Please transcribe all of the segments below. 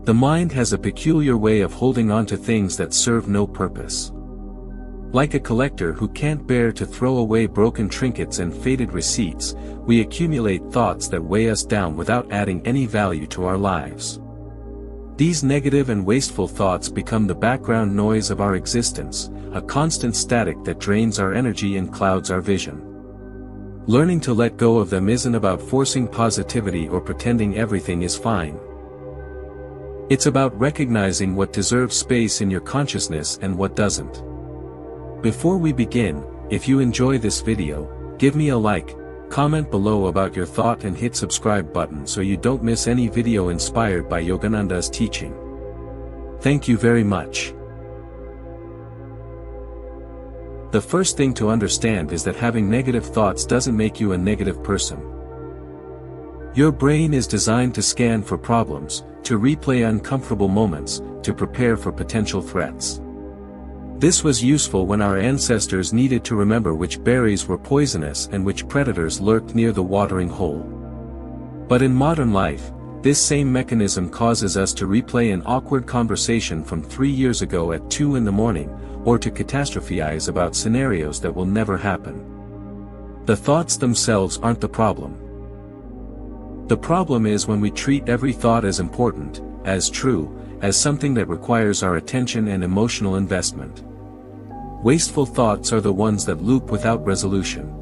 The mind has a peculiar way of holding on to things that serve no purpose. Like a collector who can't bear to throw away broken trinkets and faded receipts, we accumulate thoughts that weigh us down without adding any value to our lives. These negative and wasteful thoughts become the background noise of our existence, a constant static that drains our energy and clouds our vision. Learning to let go of them isn't about forcing positivity or pretending everything is fine. It's about recognizing what deserves space in your consciousness and what doesn't. Before we begin, if you enjoy this video, give me a like, comment below about your thought and hit subscribe button so you don't miss any video inspired by Yogananda's teaching. Thank you very much. The first thing to understand is that having negative thoughts doesn't make you a negative person. Your brain is designed to scan for problems, to replay uncomfortable moments, to prepare for potential threats. This was useful when our ancestors needed to remember which berries were poisonous and which predators lurked near the watering hole. But in modern life, this same mechanism causes us to replay an awkward conversation from 3 years ago at 2 in the morning, or to catastrophize about scenarios that will never happen. The thoughts themselves aren't the problem. The problem is when we treat every thought as important, as true, as something that requires our attention and emotional investment. Wasteful thoughts are the ones that loop without resolution.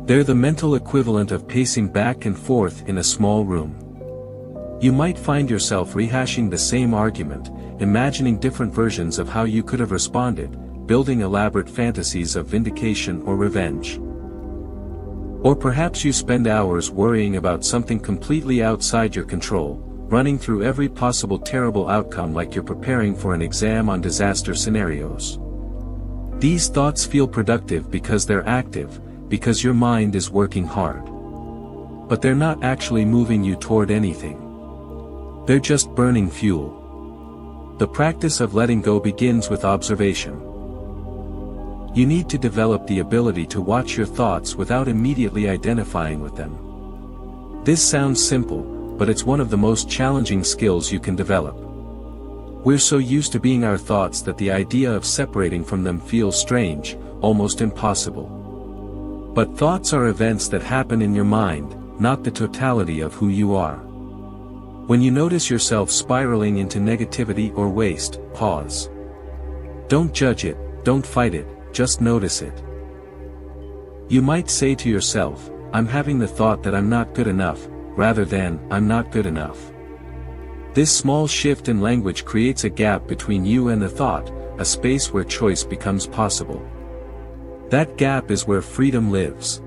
They're the mental equivalent of pacing back and forth in a small room. You might find yourself rehashing the same argument, imagining different versions of how you could have responded, building elaborate fantasies of vindication or revenge. Or perhaps you spend hours worrying about something completely outside your control, running through every possible terrible outcome like you're preparing for an exam on disaster scenarios. These thoughts feel productive because they're active, because your mind is working hard. But they're not actually moving you toward anything. They're just burning fuel. The practice of letting go begins with observation. You need to develop the ability to watch your thoughts without immediately identifying with them. This sounds simple, but it's one of the most challenging skills you can develop. We're so used to being our thoughts that the idea of separating from them feels strange, almost impossible. But thoughts are events that happen in your mind, not the totality of who you are. When you notice yourself spiraling into negativity or waste, pause. Don't judge it, don't fight it, just notice it. You might say to yourself, "I'm having the thought that I'm not good enough," rather than, "I'm not good enough." This small shift in language creates a gap between you and the thought, a space where choice becomes possible. That gap is where freedom lives.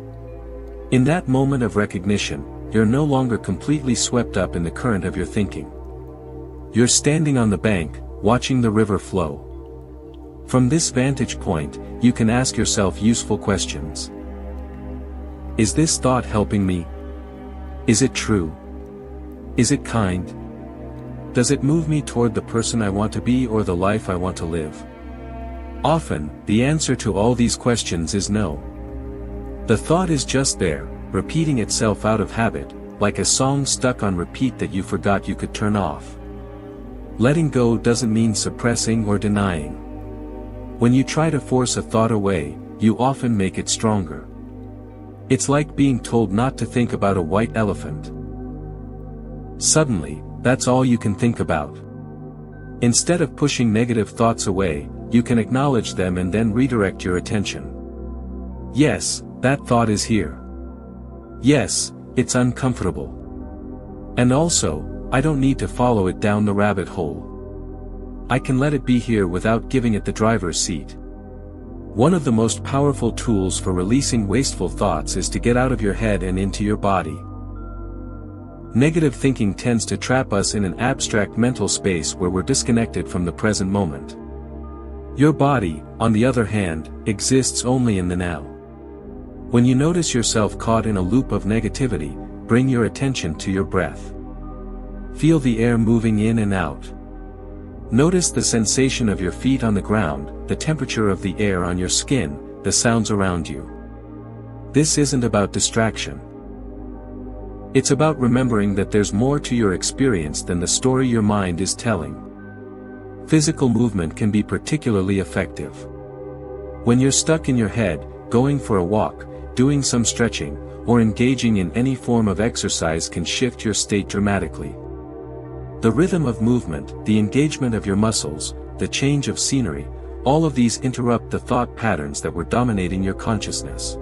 In that moment of recognition, you're no longer completely swept up in the current of your thinking. You're standing on the bank, watching the river flow. From this vantage point, you can ask yourself useful questions. Is this thought helping me? Is it true? Is it kind? Does it move me toward the person I want to be or the life I want to live? Often, the answer to all these questions is no. The thought is just there, repeating itself out of habit, like a song stuck on repeat that you forgot you could turn off. Letting go doesn't mean suppressing or denying. When you try to force a thought away, you often make it stronger. It's like being told not to think about a white elephant. Suddenly, that's all you can think about. Instead of pushing negative thoughts away, you can acknowledge them and then redirect your attention. Yes, that thought is here. Yes, it's uncomfortable. And also, I don't need to follow it down the rabbit hole. I can let it be here without giving it the driver's seat. One of the most powerful tools for releasing wasteful thoughts is to get out of your head and into your body. Negative thinking tends to trap us in an abstract mental space where we're disconnected from the present moment. Your body, on the other hand, exists only in the now. When you notice yourself caught in a loop of negativity, bring your attention to your breath. Feel the air moving in and out. Notice the sensation of your feet on the ground, the temperature of the air on your skin, the sounds around you. This isn't about distraction. It's about remembering that there's more to your experience than the story your mind is telling. Physical movement can be particularly effective. When you're stuck in your head, going for a walk, doing some stretching, or engaging in any form of exercise can shift your state dramatically. The rhythm of movement, the engagement of your muscles, the change of scenery, all of these interrupt the thought patterns that were dominating your consciousness.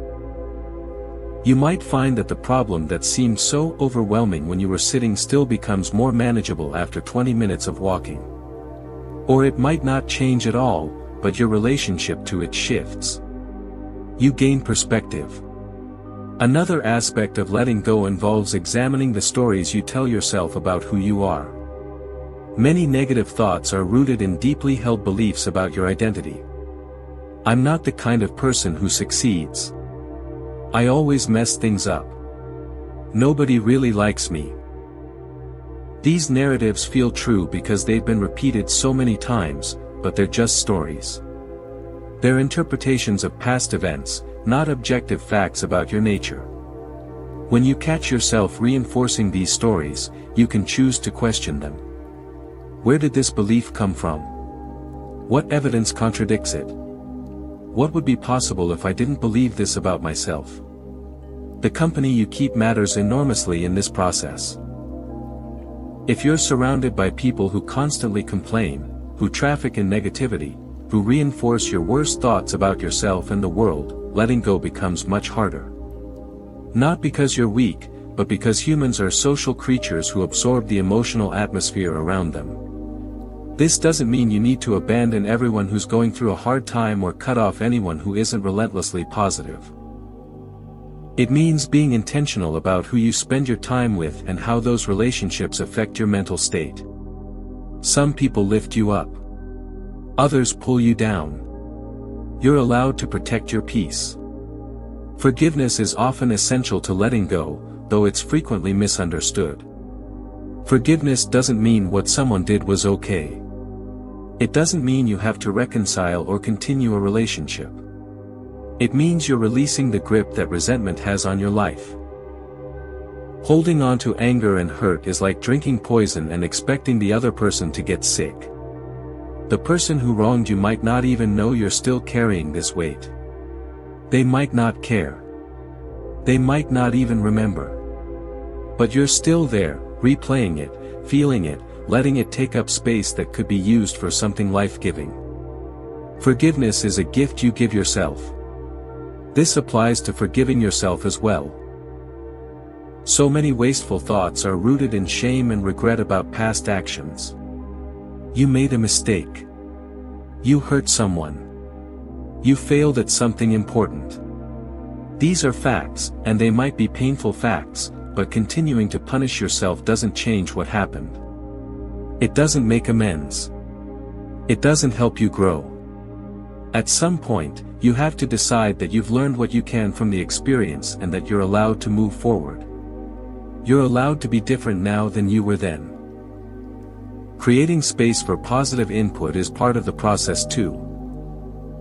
You might find that the problem that seemed so overwhelming when you were sitting still becomes more manageable after 20 minutes of walking. Or it might not change at all, but your relationship to it shifts. You gain perspective. Another aspect of letting go involves examining the stories you tell yourself about who you are. Many negative thoughts are rooted in deeply held beliefs about your identity. I'm not the kind of person who succeeds. I always mess things up. Nobody really likes me. These narratives feel true because they've been repeated so many times, but they're just stories. They're interpretations of past events, not objective facts about your nature. When you catch yourself reinforcing these stories, you can choose to question them. Where did this belief come from? What evidence contradicts it? What would be possible if I didn't believe this about myself? The company you keep matters enormously in this process. If you're surrounded by people who constantly complain, who traffic in negativity, who reinforce your worst thoughts about yourself and the world, letting go becomes much harder. Not because you're weak, but because humans are social creatures who absorb the emotional atmosphere around them. This doesn't mean you need to abandon everyone who's going through a hard time or cut off anyone who isn't relentlessly positive. It means being intentional about who you spend your time with and how those relationships affect your mental state. Some people lift you up. Others pull you down. You're allowed to protect your peace. Forgiveness is often essential to letting go, though it's frequently misunderstood. Forgiveness doesn't mean what someone did was okay. It doesn't mean you have to reconcile or continue a relationship. It means you're releasing the grip that resentment has on your life. Holding on to anger and hurt is like drinking poison and expecting the other person to get sick. The person who wronged you might not even know you're still carrying this weight. They might not care. They might not even remember. But you're still there, replaying it, feeling it, letting it take up space that could be used for something life-giving. Forgiveness is a gift you give yourself. This applies to forgiving yourself as well. So many wasteful thoughts are rooted in shame and regret about past actions. You made a mistake. You hurt someone. You failed at something important. These are facts, and they might be painful facts, but continuing to punish yourself doesn't change what happened. It doesn't make amends. It doesn't help you grow. At some point, you have to decide that you've learned what you can from the experience and that you're allowed to move forward. You're allowed to be different now than you were then. Creating space for positive input is part of the process too.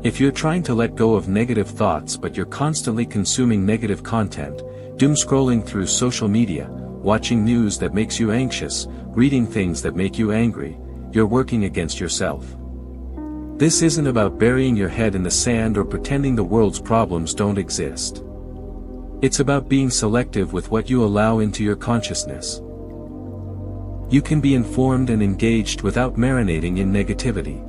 If you're trying to let go of negative thoughts but you're constantly consuming negative content, doom scrolling through social media, watching news that makes you anxious, reading things that make you angry, you're working against yourself. This isn't about burying your head in the sand or pretending the world's problems don't exist. It's about being selective with what you allow into your consciousness. You can be informed and engaged without marinating in negativity.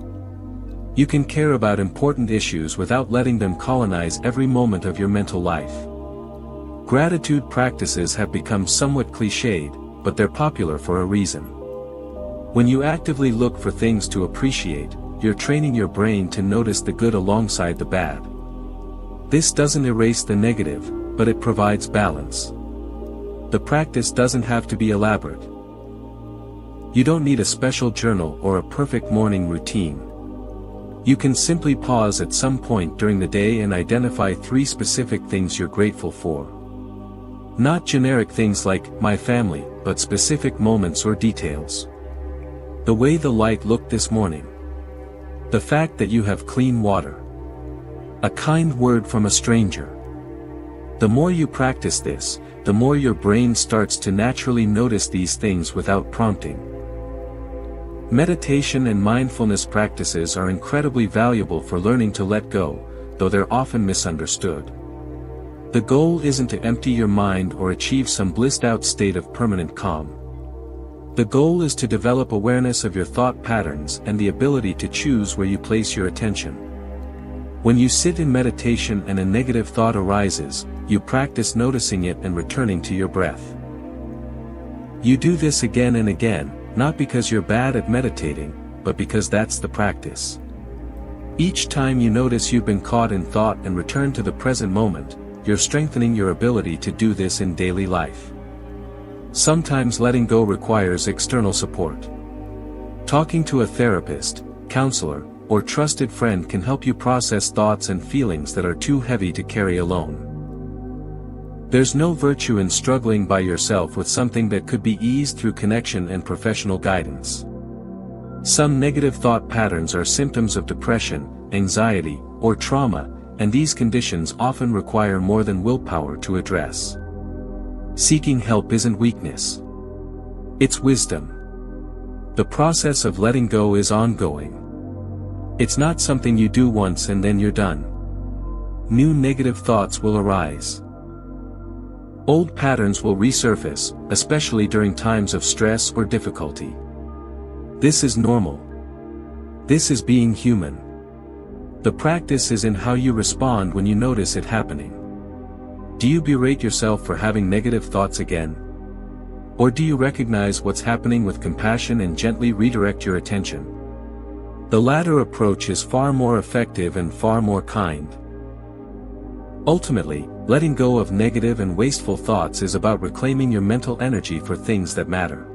You can care about important issues without letting them colonize every moment of your mental life. Gratitude practices have become somewhat cliched, but they're popular for a reason. When you actively look for things to appreciate, you're training your brain to notice the good alongside the bad. This doesn't erase the negative, but it provides balance. The practice doesn't have to be elaborate. You don't need a special journal or a perfect morning routine. You can simply pause at some point during the day and identify 3 specific things you're grateful for. Not generic things like, my family, but specific moments or details. The way the light looked this morning. The fact that you have clean water. A kind word from a stranger. The more you practice this, the more your brain starts to naturally notice these things without prompting. Meditation and mindfulness practices are incredibly valuable for learning to let go, though they're often misunderstood. The goal isn't to empty your mind or achieve some blissed-out state of permanent calm. The goal is to develop awareness of your thought patterns and the ability to choose where you place your attention. When you sit in meditation and a negative thought arises, you practice noticing it and returning to your breath. You do this again and again, not because you're bad at meditating, but because that's the practice. Each time you notice you've been caught in thought and return to the present moment, you're strengthening your ability to do this in daily life. Sometimes letting go requires external support. Talking to a therapist, counselor, or trusted friend can help you process thoughts and feelings that are too heavy to carry alone. There's no virtue in struggling by yourself with something that could be eased through connection and professional guidance. Some negative thought patterns are symptoms of depression, anxiety, or trauma, and these conditions often require more than willpower to address. Seeking help isn't weakness. It's wisdom. The process of letting go is ongoing. It's not something you do once and then you're done. New negative thoughts will arise. Old patterns will resurface, especially during times of stress or difficulty. This is normal. This is being human. The practice is in how you respond when you notice it happening. Do you berate yourself for having negative thoughts again? Or do you recognize what's happening with compassion and gently redirect your attention? The latter approach is far more effective and far more kind. Ultimately, letting go of negative and wasteful thoughts is about reclaiming your mental energy for things that matter.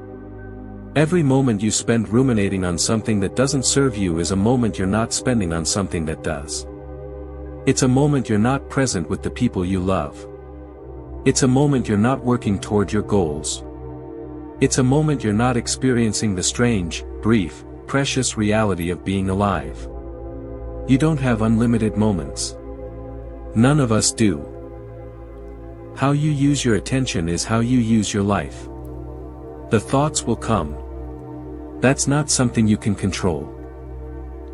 Every moment you spend ruminating on something that doesn't serve you is a moment you're not spending on something that does. It's a moment you're not present with the people you love. It's a moment you're not working toward your goals. It's a moment you're not experiencing the strange, brief, precious reality of being alive. You don't have unlimited moments. None of us do. How you use your attention is how you use your life. The thoughts will come. That's not something you can control.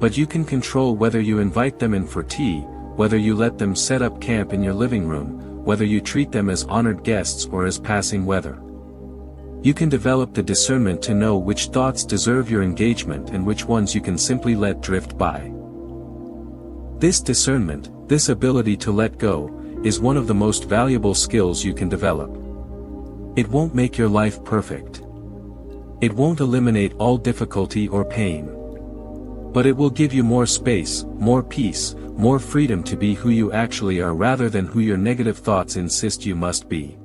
But you can control whether you invite them in for tea, whether you let them set up camp in your living room, whether you treat them as honored guests or as passing weather. You can develop the discernment to know which thoughts deserve your engagement and which ones you can simply let drift by. This discernment, this ability to let go, is one of the most valuable skills you can develop. It won't make your life perfect. It won't eliminate all difficulty or pain. But it will give you more space, more peace, more freedom to be who you actually are rather than who your negative thoughts insist you must be.